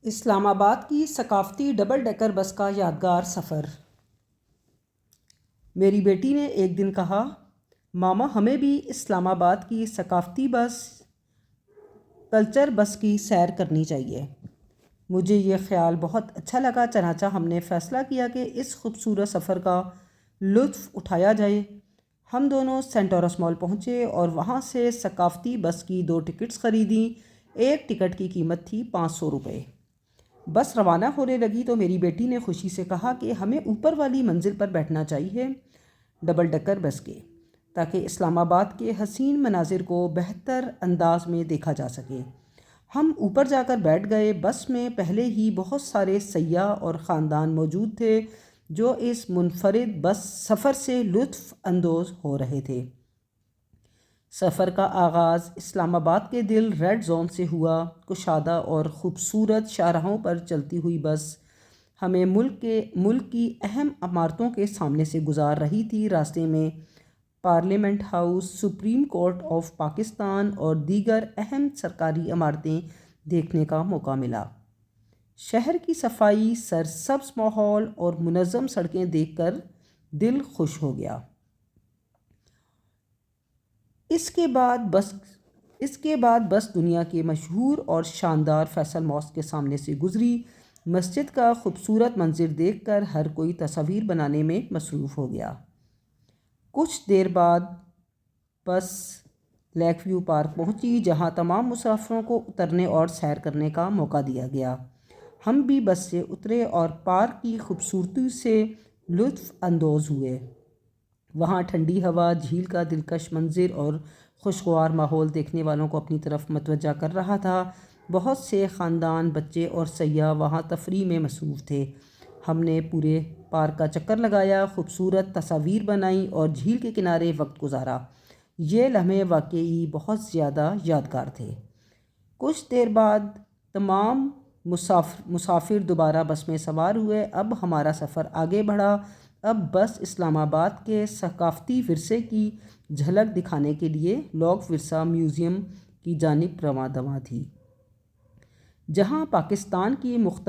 اسلام آباد کی ثقافتی ڈبل ڈیکر بس کا یادگار سفر۔ میری بیٹی نے ایک دن کہا، ماما ہمیں بھی اسلام آباد کی ثقافتی بس کلچر بس کی سیر کرنی چاہیے۔ مجھے یہ خیال بہت اچھا لگا، چنانچہ ہم نے فیصلہ کیا کہ اس خوبصورت سفر کا لطف اٹھایا جائے۔ ہم دونوں سینٹورس مال پہنچے اور وہاں سے ثقافتی بس کی 2 ٹکٹس خریدیں۔ ایک ٹکٹ کی قیمت تھی 500 روپے۔ بس روانہ ہونے لگی تو میری بیٹی نے خوشی سے کہا کہ ہمیں اوپر والی منزل پر بیٹھنا چاہیے ڈبل ڈیکر بس کے، تاکہ اسلام آباد کے حسین مناظر کو بہتر انداز میں دیکھا جا سکے۔ ہم اوپر جا کر بیٹھ گئے۔ بس میں پہلے ہی بہت سارے سیاح اور خاندان موجود تھے جو اس منفرد بس سفر سے لطف اندوز ہو رہے تھے۔ سفر کا آغاز اسلام آباد کے دل ریڈ زون سے ہوا۔ کشادہ اور خوبصورت شاہراہوں پر چلتی ہوئی بس ہمیں ملک کی اہم عمارتوں کے سامنے سے گزار رہی تھی۔ راستے میں parliament house, supreme court of Pakistan اور دیگر اہم سرکاری عمارتیں دیکھنے کا موقع ملا۔ شہر کی صفائی، سرسبز ماحول اور منظم سڑکیں دیکھ کر دل خوش ہو گیا۔ اس کے بعد بس دنیا کے مشہور اور شاندار فیصل ماسک کے سامنے سے گزری۔ مسجد کا خوبصورت منظر دیکھ کر ہر کوئی تصاویر بنانے میں مصروف ہو گیا۔ کچھ دیر بعد بس لیک ویو پارک پہنچی، جہاں تمام مسافروں کو اترنے اور سیر کرنے کا موقع دیا گیا۔ ہم بھی بس سے اترے اور پارک کی خوبصورتی سے لطف اندوز ہوئے۔ وہاں ٹھنڈی ہوا، جھیل کا دلکش منظر اور خوشگوار ماحول دیکھنے والوں کو اپنی طرف متوجہ کر رہا تھا۔ بہت سے خاندان، بچے اور سیاح وہاں تفریح میں مصروف تھے۔ ہم نے پورے پارک کا چکر لگایا، خوبصورت تصاویر بنائیں اور جھیل کے کنارے وقت گزارا۔ یہ لمحے واقعی بہت زیادہ یادگار تھے۔ کچھ دیر بعد تمام مسافر دوبارہ بس میں سوار ہوئے۔ اب ہمارا سفر آگے بڑھا۔ اب بس اسلام آباد کے ثقافتی ورثے کی جھلک دکھانے کے لیے لوک ورثہ میوزیم کی جانب رواں دواں تھی، جہاں پاکستان کی مختلف